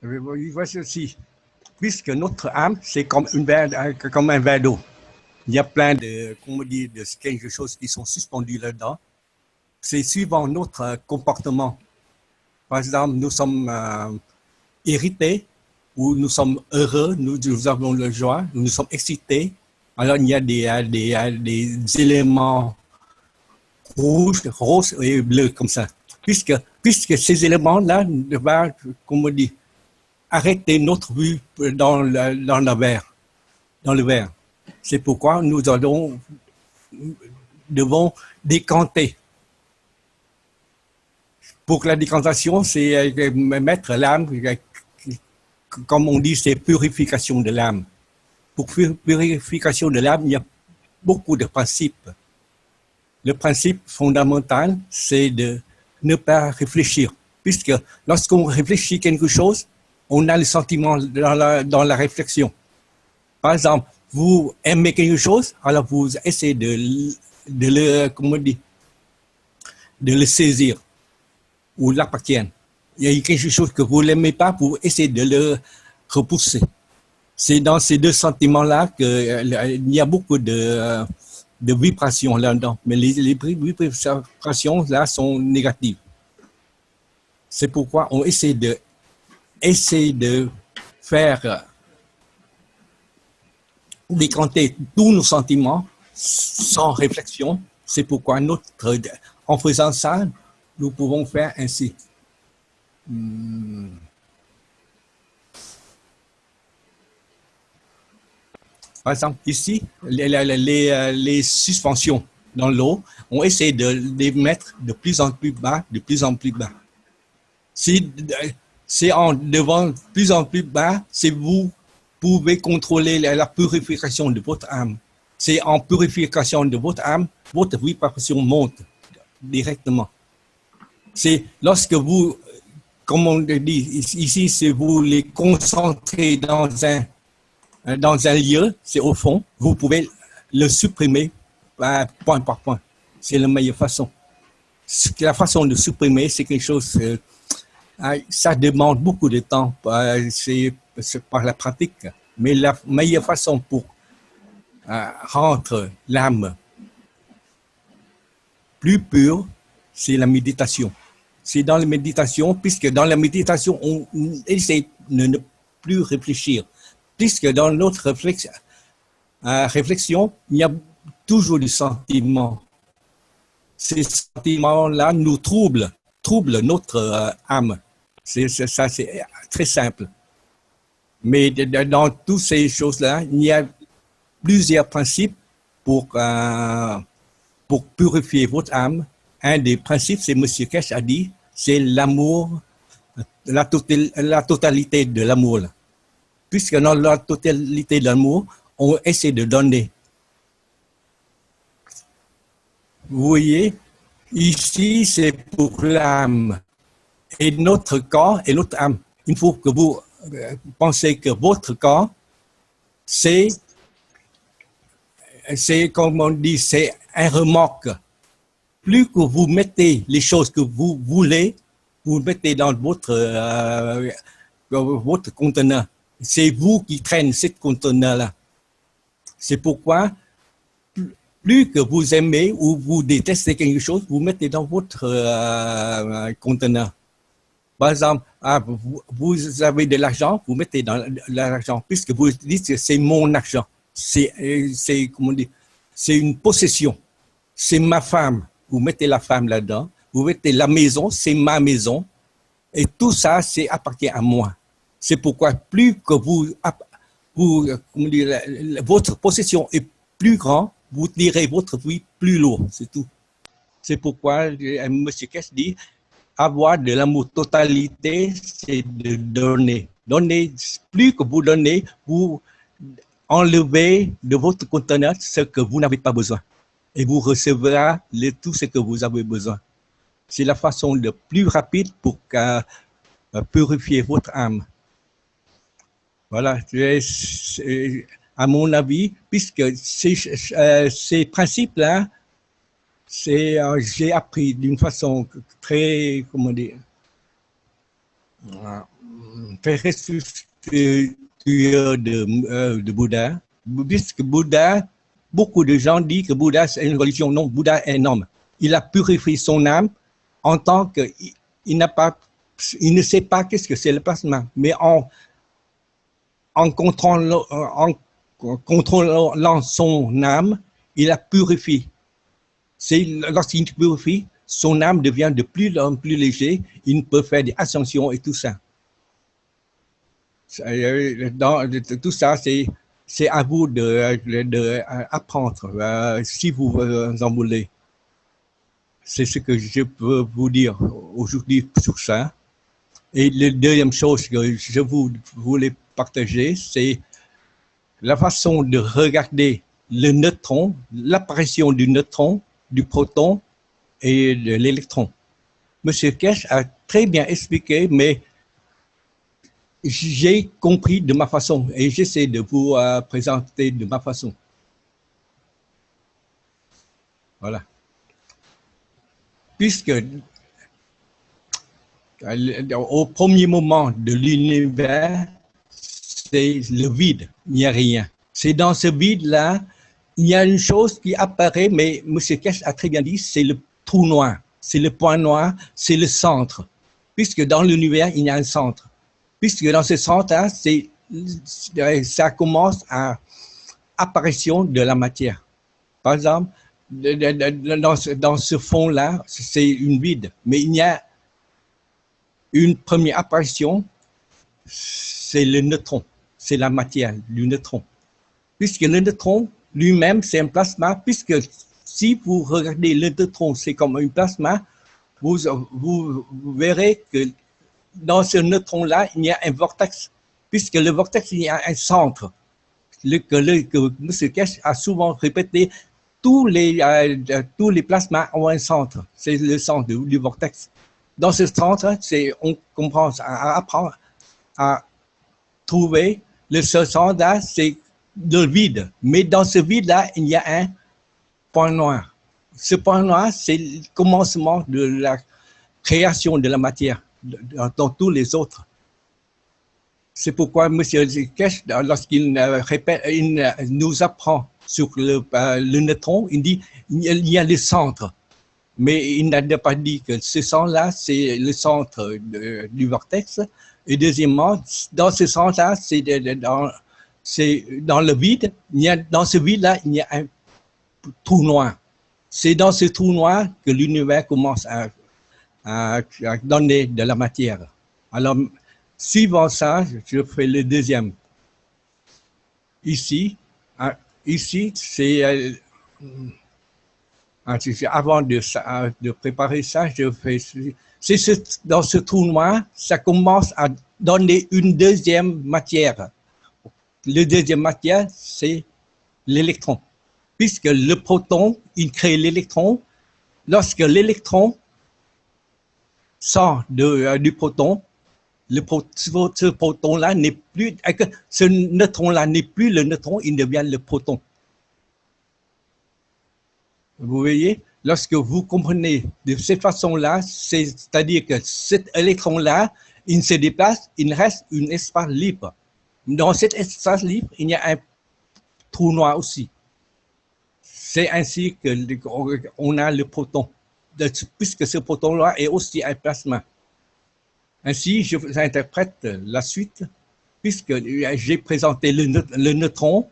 Voici aussi, puisque notre âme, c'est comme, comme un verre d'eau. Il y a plein de, comment dire, de quelque chose qui sont suspendus là-dedans. C'est suivant notre comportement. Par exemple, nous sommes irrités ou nous sommes heureux, nous avons la joie, nous sommes excités. Alors, il y a des éléments rouges, roses et bleus comme ça. Puisque ces éléments-là vont, comment dire, arrêter notre vue dans le verre. C'est pourquoi nous devons décanter. Pour la décantation, c'est mettre l'âme, comme on dit, c'est purification de l'âme. Pour purification de l'âme, il y a beaucoup de principes. Le principe fondamental, c'est de ne pas réfléchir. Puisque lorsqu'on réfléchit quelque chose, on a le sentiment dans la réflexion. Par exemple, vous aimez quelque chose, alors vous essayez de le saisir ou l'appartienne. Il y a quelque chose que vous n'aimez pas, vous essayez de le repousser. C'est dans ces deux sentiments-là qu'il y a beaucoup de vibrations là-dedans. Mais les vibrations là sont négatives. C'est pourquoi on essaie de faire décanter tous nos sentiments sans réflexion. C'est pourquoi en faisant ça, nous pouvons faire ainsi. Par exemple, ici, les suspensions dans l'eau, on essaie de les mettre de plus en plus bas, de plus en plus bas. C'est en devant plus en plus bas, c'est vous pouvez contrôler la purification de votre âme. C'est en purification de votre âme, votre vibration monte directement. C'est lorsque vous, comme on dit ici, c'est vous les concentrez dans un lieu, c'est au fond, vous pouvez le supprimer point par point. C'est la meilleure façon. La façon de supprimer, c'est quelque chose, ça demande beaucoup de temps, c'est par la pratique. Mais la meilleure façon pour rendre l'âme plus pure, c'est la méditation. C'est dans la méditation, puisque dans la méditation, on essaie de ne plus réfléchir. Puisque dans notre réflexion, il y a toujours des sentiments. Ces sentiments-là nous troublent notre âme. C'est très simple. Mais dans toutes ces choses-là, il y a plusieurs principes pour purifier votre âme. Un des principes, c'est M. Kesh a dit, c'est l'amour, la totalité de l'amour. Puisque dans la totalité de l'amour, on essaie de donner. Vous voyez, ici, c'est pour l'âme. Et notre corps et notre âme. Il faut que vous pensez que votre corps, c'est comme on dit, c'est un remorque. Plus que vous mettez les choses que vous voulez, vous mettez dans votre conteneur. C'est vous qui traînez ce conteneur-là. C'est pourquoi, plus que vous aimez ou vous détestez quelque chose, vous mettez dans votre conteneur. Par exemple, vous avez de l'argent, vous mettez dans l'argent, puisque vous dites que c'est mon argent. C'est une possession. C'est ma femme. Vous mettez la femme là-dedans. Vous mettez la maison, c'est ma maison. Et tout ça, c'est appartient à moi. C'est pourquoi plus que votre possession est plus grande, vous tirez votre vie plus lourd. C'est tout. C'est pourquoi M. Kess dit, avoir de l'amour totalité, c'est de donner. Donner, plus que vous donnez, vous enlevez de votre conteneur ce que vous n'avez pas besoin. Et vous recevrez tout ce que vous avez besoin. C'est la façon la plus rapide pour purifier votre âme. Voilà, à mon avis, puisque ces principes-là, j'ai appris d'une façon très, comment dire, très respectueux de Bouddha, puisque Bouddha, beaucoup de gens disent que Bouddha c'est une religion. Non, Bouddha est un homme. Il a purifié son âme en tant que il ne sait pas qu'est-ce que c'est le plasma, mais en contrôlant son âme, il a purifié. Lorsqu'il purifie, son âme devient de plus en plus léger, il peut faire des ascensions et tout ça. Tout ça, c'est à vous d'apprendre, si vous en voulez. C'est ce que je peux vous dire aujourd'hui sur ça. Et la deuxième chose que je voulais partager, c'est la façon de regarder le neutron, l'apparition du neutron, du proton et de l'électron. Monsieur Keshe a très bien expliqué, mais j'ai compris de ma façon et j'essaie de vous présenter de ma façon. Voilà. Puisque au premier moment de l'univers, c'est le vide, il n'y a rien. C'est dans ce vide-là, il y a une chose qui apparaît, mais M. Keshe a très bien dit, c'est le trou noir, c'est le point noir, c'est le centre. Puisque dans l'univers, il y a un centre. Puisque dans ce centre-là, ça commence à apparition de la matière. Par exemple, dans ce fond-là, c'est une vide, mais il y a une première apparition, c'est le neutron, c'est la matière du neutron. Puisque le neutron lui-même, c'est un plasma, puisque si vous regardez le neutron, c'est comme un plasma, vous verrez que dans ce neutron-là, il y a un vortex, puisque le vortex, il y a un centre, que M. Keshe a souvent répété, tous les plasmas ont un centre, c'est le centre du vortex. Dans ce centre, on comprend à apprendre à trouver le centre-là, c'est le vide. Mais dans ce vide-là, il y a un point noir. Ce point noir, c'est le commencement de la création de la matière dans tous les autres. C'est pourquoi M. Keshe, lorsqu'il répète, il nous apprend sur le neutron, il dit il y a le centre. Mais il n'a pas dit que ce centre-là, c'est le centre du vortex. Et deuxièmement, dans ce centre-là, c'est dans le vide. Dans ce vide-là, il y a un trou noir. C'est dans ce trou noir que l'univers commence à donner de la matière. Alors, suivant ça, je fais le deuxième. Ici, c'est... avant de préparer ça, je fais... dans ce trou noir, ça commence à donner une deuxième matière. La deuxième matière, c'est l'électron. Puisque le proton, il crée l'électron. Lorsque l'électron sort du proton, ce proton-là n'est plus... Ce neutron-là n'est plus le neutron, il devient le proton. Vous voyez, lorsque vous comprenez de cette façon-là, c'est-à-dire que cet électron-là, il se déplace, il reste un espace libre. Dans cet espace libre, il y a un trou noir aussi. C'est ainsi qu'on a le proton, puisque ce proton-là est aussi un plasma. Ainsi, je vous interprète la suite, puisque j'ai présenté le neutron,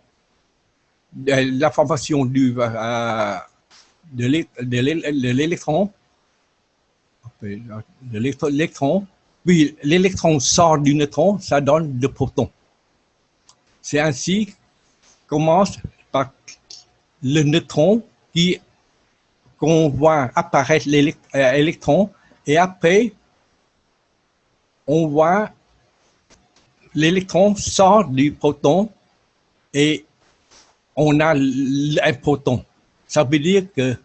la formation de l'électron, puis l'électron sort du neutron, ça donne le proton. C'est ainsi commence par le neutron qu'on voit apparaître l'électron et après on voit l'électron sort du proton et on a un proton. Ça veut dire que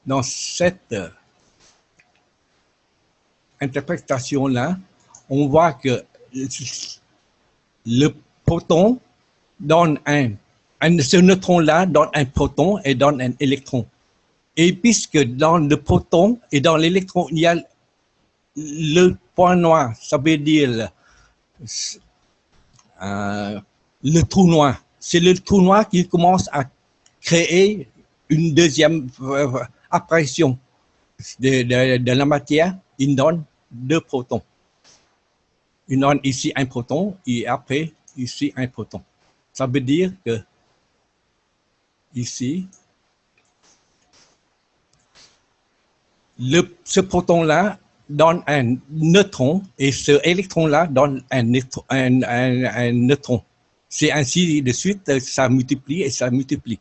dans cette interprétation-là, on voit que le proton donne ce neutron-là donne un proton et donne un électron. Et puisque dans le proton et dans l'électron, il y a le point noir, ça veut dire le trou noir. C'est le trou noir qui commence à créer une deuxième apparition de la matière. Il donne deux protons. Il donne ici un proton et après ici un proton. Ça veut dire que ici, ce proton-là donne un neutron et ce électron-là donne un neutron. C'est ainsi de suite, ça multiplie et ça multiplie.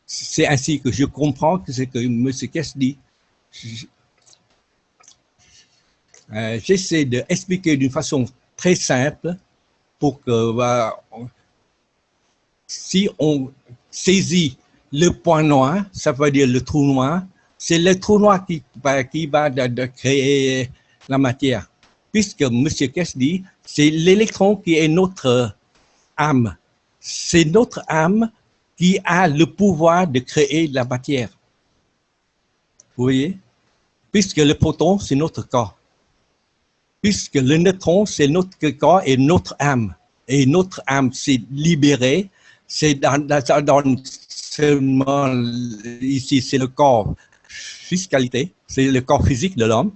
C'est ainsi que je comprends que ce que M. Kess dit. J'essaie d'expliquer d'une façon très simple pour que si on saisit le point noir, ça veut dire le trou noir, c'est le trou noir qui va créer la matière. Puisque M. Kess dit, c'est l'électron qui est notre âme. C'est notre âme qui a le pouvoir de créer la matière. Vous voyez? Puisque le proton, c'est notre corps. Puisque le neutron, c'est notre corps et notre âme. Et notre âme s'est libérée, c'est dans seulement ici, c'est le corps physicalité, c'est le corps physique de l'homme.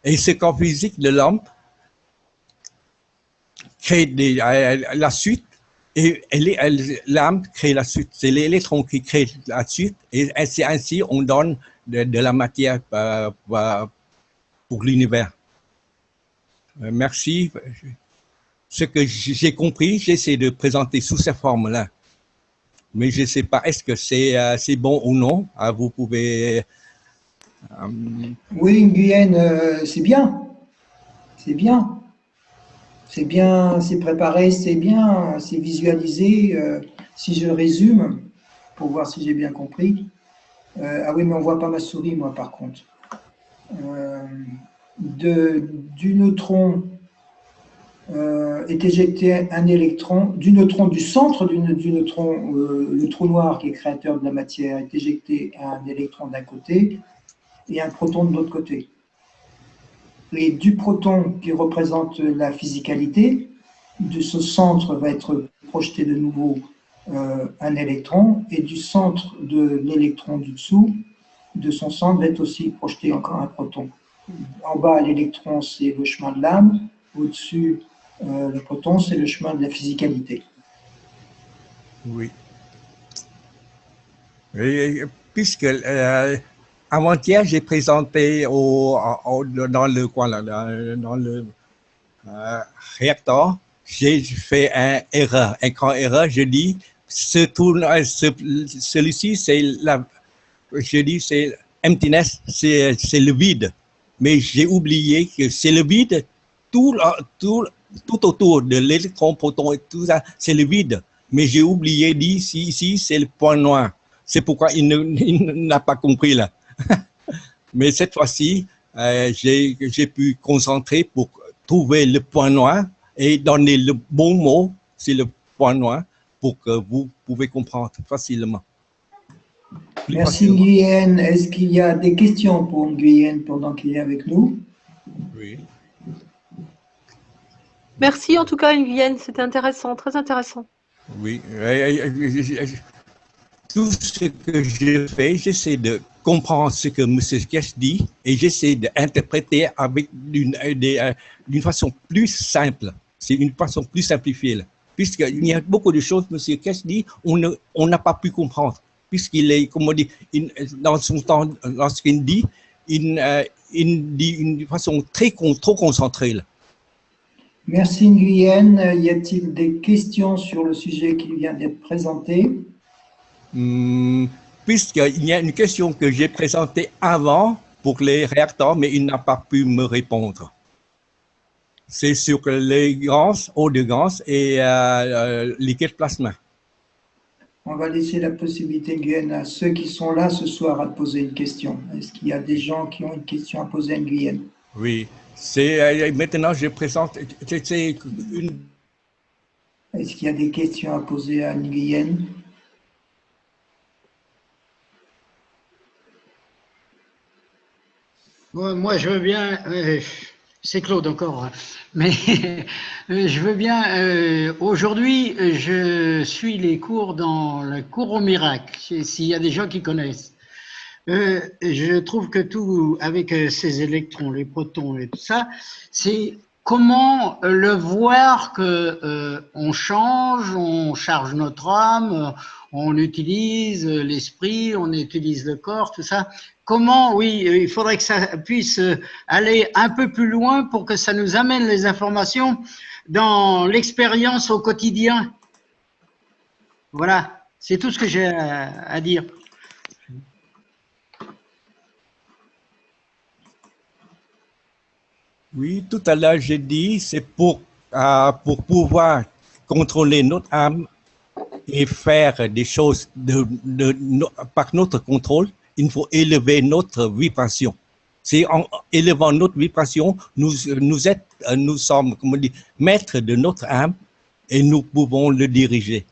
Et ce corps physique de l'homme crée la suite et l'âme crée la suite. C'est l'électron qui crée la suite et c'est ainsi on donne de la matière pour l'univers. Merci. Ce que j'ai compris, j'essaie de présenter sous cette forme-là. Mais je ne sais pas, est-ce que c'est bon ou non? Vous pouvez... Oui, Nguyen, c'est bien. C'est bien. C'est bien, c'est préparé, c'est bien, c'est visualisé. Si je résume, pour voir si j'ai bien compris. Ah oui, mais on ne voit pas ma souris, moi, par contre. Du neutron est éjecté un électron, du centre du neutron, le trou noir qui est créateur de la matière, est éjecté un électron d'un côté et un proton de l'autre côté. Et du proton qui représente la physicalité, de ce centre va être projeté de nouveau un électron, et du centre de l'électron du dessous, de son centre, va être aussi projeté encore un proton. En bas, l'électron, c'est le chemin de l'âme, au-dessus, le proton, c'est le chemin de la physicalité. Oui. Et, puisque avant-hier, j'ai présenté dans le coin là, dans le réacteur, j'ai fait un grand erreur. Je dis celui-ci, c'est emptiness, c'est le vide. Mais j'ai oublié que c'est le vide tout autour de l'électron, proton et tout ça, c'est le vide. Mais j'ai oublié dit ici c'est le point noir. C'est pourquoi il n'a pas compris là. Mais cette fois-ci, j'ai pu concentrer pour trouver le point noir et donner le bon mot, c'est le point noir, pour que vous pouvez comprendre facilement. Merci Nguyen. Est-ce qu'il y a des questions pour Nguyen pendant qu'il est avec nous? Oui. Merci en tout cas Nguyen, c'était intéressant, très intéressant. Oui. Tout ce que je fais, j'essaie de comprendre ce que M. Kess dit et j'essaie d'interpréter avec d'une façon plus simple. C'est une façon plus simplifiée. Puisqu'il y a beaucoup de choses, M. Kess dit, on n'a pas pu comprendre. Puisqu'il est, comme on dit, dans son temps, lorsqu'il dit, il dit d'une façon trop concentrée. Merci Nguyen. Y a-t-il des questions sur le sujet qui vient d'être présenté? Puisqu'il y a une question que j'ai présentée avant pour les réacteurs, mais il n'a pas pu me répondre. C'est sur les gans, eau de gans et liquide plasma. On va laisser la possibilité, Nguyen, à ceux qui sont là ce soir à poser une question. Est-ce qu'il y a des gens qui ont une question à poser à Nguyen? Oui. Maintenant, je présente. Est-ce qu'il y a des questions à poser à Nguyen? Ouais, moi, je veux bien, c'est Claude encore, hein, mais je veux bien, aujourd'hui, je suis les cours dans le cours au miracle, s'il y a des gens qui connaissent. Je trouve que tout, avec ces électrons, les protons et tout ça, c'est comment le voir que on change, on charge notre âme, on utilise l'esprit, on utilise le corps, tout ça. Comment, oui, il faudrait que ça puisse aller un peu plus loin pour que ça nous amène les informations dans l'expérience au quotidien. Voilà, c'est tout ce que j'ai à dire. Oui, tout à l'heure, j'ai dit, c'est pour pouvoir contrôler notre âme et faire des choses par notre contrôle, il faut élever notre vibration. C'est en élevant notre vibration, nous sommes, comment dire, maîtres de notre âme et nous pouvons le diriger.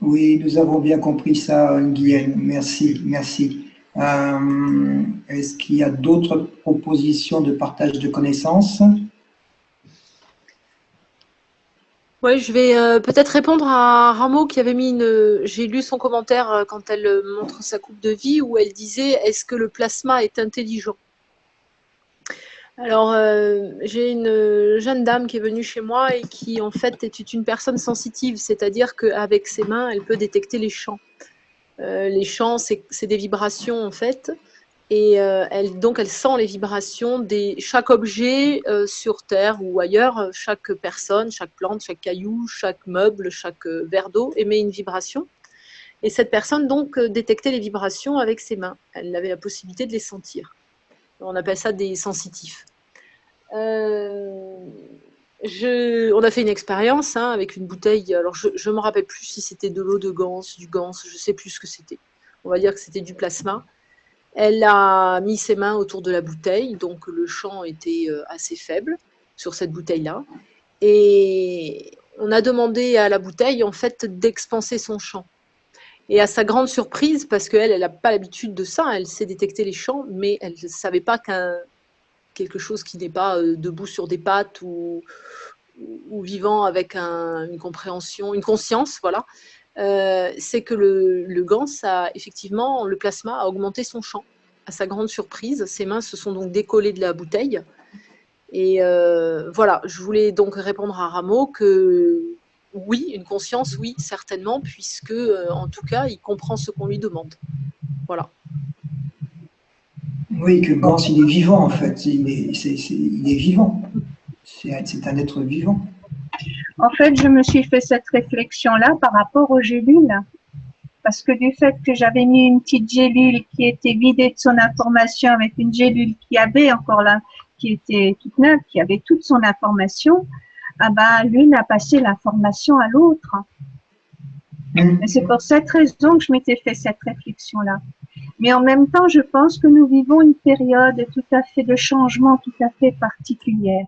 Oui, nous avons bien compris ça, Nguyen. Merci, merci. Est-ce qu'il y a d'autres propositions de partage de connaissances? Oui, je vais peut-être répondre à Rameau qui avait mis une. J'ai lu son commentaire quand elle montre sa coupe de vie où elle disait est-ce que le plasma est intelligent? Alors, j'ai une jeune dame qui est venue chez moi et qui, en fait, est une personne sensitive, c'est-à-dire qu'avec ses mains, elle peut détecter les champs. Les champs, c'est des vibrations, en fait, et donc elle sent les vibrations de chaque objet sur Terre ou ailleurs, chaque personne, chaque plante, chaque caillou, chaque meuble, chaque verre d'eau émet une vibration. Et cette personne, donc, détectait les vibrations avec ses mains. Elle avait la possibilité de les sentir. On appelle ça des sensitifs. On a fait une expérience avec une bouteille. Alors, je ne me rappelle plus si c'était de l'eau de Ganse, du Ganse, je ne sais plus ce que c'était. On va dire que c'était du plasma. Elle a mis ses mains autour de la bouteille, donc le champ était assez faible sur cette bouteille-là. Et on a demandé à la bouteille, en fait, d'expanser son champ. Et à sa grande surprise, parce qu'elle n'a pas l'habitude de ça, elle sait détecter les champs, mais elle ne savait pas quelque chose qui n'est pas debout sur des pattes ou vivant avec une compréhension, une conscience, voilà, c'est que le Ganse a effectivement, le plasma a augmenté son champ. À sa grande surprise, ses mains se sont donc décollées de la bouteille. Et voilà, je voulais donc répondre à Rameau que oui, une conscience, oui, certainement, puisque en tout cas, il comprend ce qu'on lui demande. Voilà. Oui, que Gans, il est vivant en fait. Il est vivant. C'est un être vivant. En fait, je me suis fait cette réflexion-là par rapport aux gélules. Parce que du fait que j'avais mis une petite gélule qui était vidée de son information avec une gélule qui avait encore là, qui était toute neuve, qui avait toute son information, ah ben, l'une a passé l'information à l'autre. Et c'est pour cette raison que je m'étais fait cette réflexion-là. Mais en même temps, je pense que nous vivons une période tout à fait de changement, tout à fait particulière.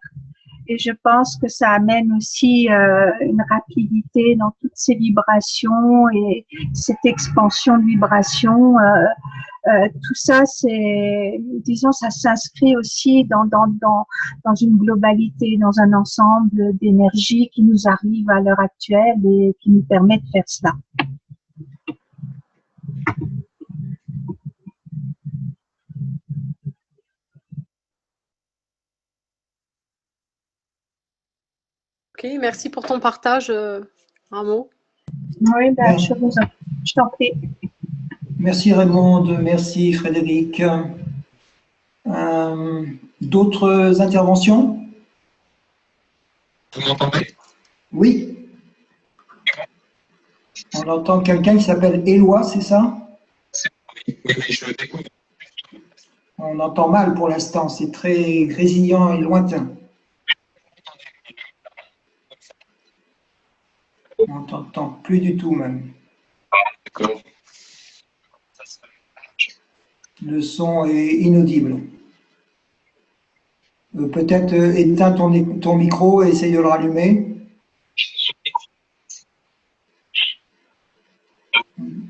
Et je pense que ça amène aussi une rapidité dans toutes ces vibrations et cette expansion de vibrations. Tout ça, c'est, disons, ça s'inscrit aussi dans une globalité, dans un ensemble d'énergie qui nous arrive à l'heure actuelle et qui nous permet de faire cela. Ok, merci pour ton partage, Rameau. Oui, ben, je t'en prie. Merci Raymond, merci Frédéric. D'autres interventions? Vous m'entendez? Oui. On entend quelqu'un qui s'appelle Éloi, c'est ça? Oui, je t'écoute. On entend mal pour l'instant, c'est très grésillant et lointain. On t'entend plus du tout même. D'accord. Le son est inaudible. Peut-être éteins ton micro et essaye de le rallumer.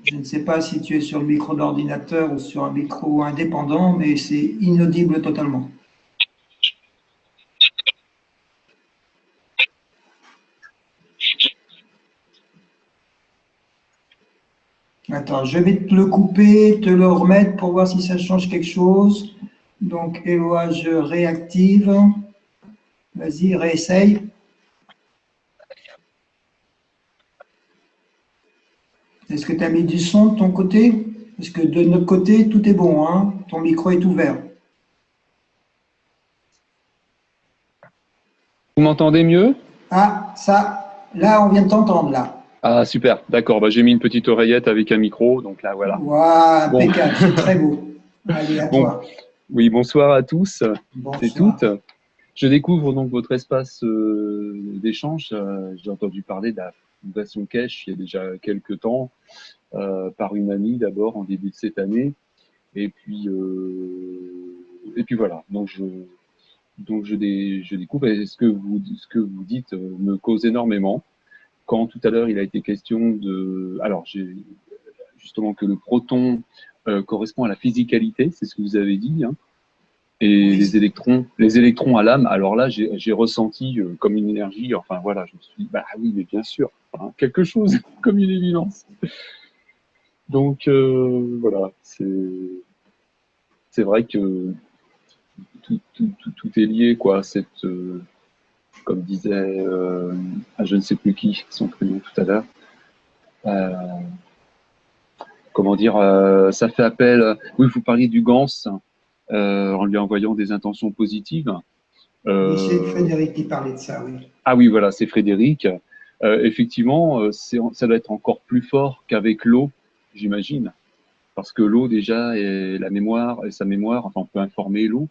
Je ne sais pas si tu es sur le micro d'ordinateur ou sur un micro indépendant, mais c'est inaudible totalement. Attends, je vais te le couper, te le remettre pour voir si ça change quelque chose. Donc, Eloi, je réactive. Vas-y, réessaye. Est-ce que tu as mis du son de ton côté? Parce que de notre côté, tout est bon, hein? Ton micro est ouvert. Vous m'entendez mieux? Ah, ça, là, on vient de t'entendre, là. Ah, super, d'accord. Bah, j'ai mis une petite oreillette avec un micro, donc là, voilà. Waouh, Bon. impeccable, c'est très beau. Allez, à Bon. toi. Oui, bonsoir à tous et Bonsoir. toutes. Je découvre donc votre espace d'échange. J'ai entendu parler de la Fondation Kesh il y a déjà quelques temps, par une amie d'abord en début de cette année. Et puis voilà. Donc je découvre. Et ce que vous dites me cause énormément. Quand tout à l'heure il a été question de, alors j'ai justement que le proton correspond à la physicalité, c'est ce que vous avez dit, hein. Et Oui. les électrons à l'âme, alors là, j'ai ressenti comme une énergie, enfin voilà, je me suis dit, bah oui, mais bien sûr, hein, quelque chose comme une évidence. Donc voilà, c'est vrai que tout est lié, quoi. Cette, comme disait, je ne sais plus qui, son prénom tout à l'heure, comment dire, ça fait appel, oui, vous parliez du Gans, en lui envoyant des intentions positives. Oui, c'est Frédéric qui parlait de ça, oui. Ah oui, voilà, c'est Frédéric. Effectivement, ça doit être encore plus fort qu'avec l'eau, j'imagine. Parce que l'eau, déjà, est la mémoire, et sa mémoire, enfin, on peut informer l'eau.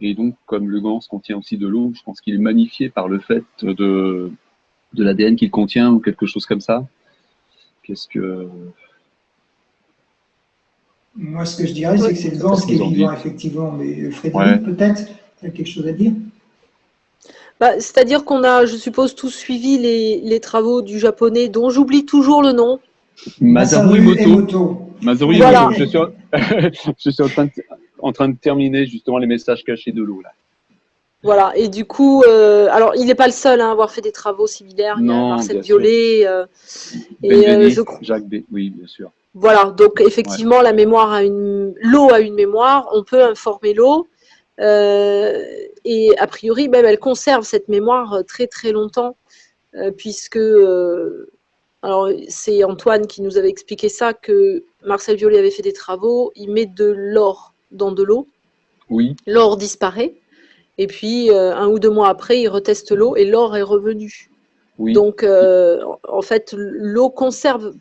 Et donc, comme le Gans contient aussi de l'eau, je pense qu'il est magnifié par le fait de l'ADN qu'il contient ou quelque chose comme ça. Qu'est-ce que... Moi, ce que je dirais, c'est que c'est le Gans qui est vivant, effectivement. Mais Frédéric, peut-être, tu as quelque chose à dire? Bah, c'est-à-dire qu'on a, je suppose, tous suivi les travaux du japonais, dont j'oublie toujours le nom. Masaru Emoto. Masaru Voilà. Emoto. Je suis en train de terminer justement les messages cachés de l'eau, là. Voilà, et du coup, alors il n'est pas le seul à avoir fait des travaux similaires. Il y a Marcel Violet. Jacques B, oui, bien sûr. Voilà, donc effectivement, la mémoire l'eau a une mémoire, on peut informer l'eau. Et a priori, même elle conserve cette mémoire très très longtemps, puisque alors c'est Antoine qui nous avait expliqué ça, que Marcel Violet avait fait des travaux, il met de l'or dans de l'eau, oui. L'or disparaît, et puis 1 ou 2 mois après, il reteste l'eau et l'or est revenu. Oui. Donc en fait, l'eau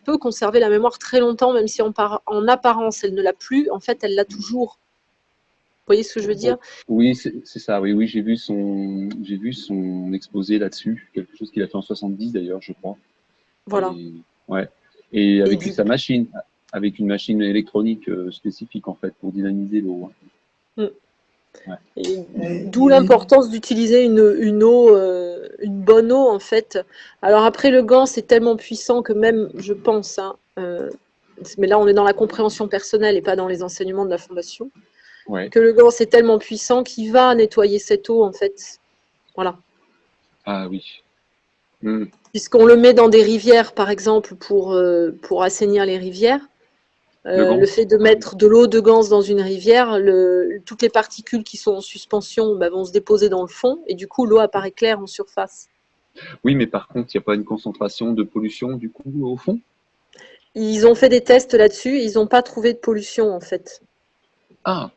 peut conserver la mémoire très longtemps, même si en apparence elle ne l'a plus, en fait elle l'a toujours. Vous voyez ce que je veux dire? Oui, c'est ça. Oui, j'ai vu son exposé là-dessus, quelque chose qu'il a fait en 70 d'ailleurs, je crois. Voilà. Et avec sa machine, avec une machine électronique spécifique en fait pour dynamiser l'eau. D'où l'importance d'utiliser une eau, une bonne eau en fait. Alors après le Gans c'est tellement puissant que même, je pense, hein, mais là on est dans la compréhension personnelle et pas dans les enseignements de la Fondation. Que le Gans est tellement puissant qu'il va nettoyer cette eau en fait. Voilà. Ah oui. Puisqu'on le met dans des rivières par exemple pour assainir les rivières. Le fait de mettre de l'eau de Gans dans une rivière, toutes les particules qui sont en suspension vont se déposer dans le fond et du coup l'eau apparaît claire en surface. Oui, mais par contre, il n'y a pas une concentration de pollution du coup au fond? Ils ont fait des tests là-dessus, ils n'ont pas trouvé de pollution en fait. Ah,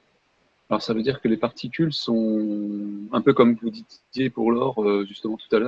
alors ça veut dire que les particules sont un peu comme vous disiez pour l'or justement tout à l'heure.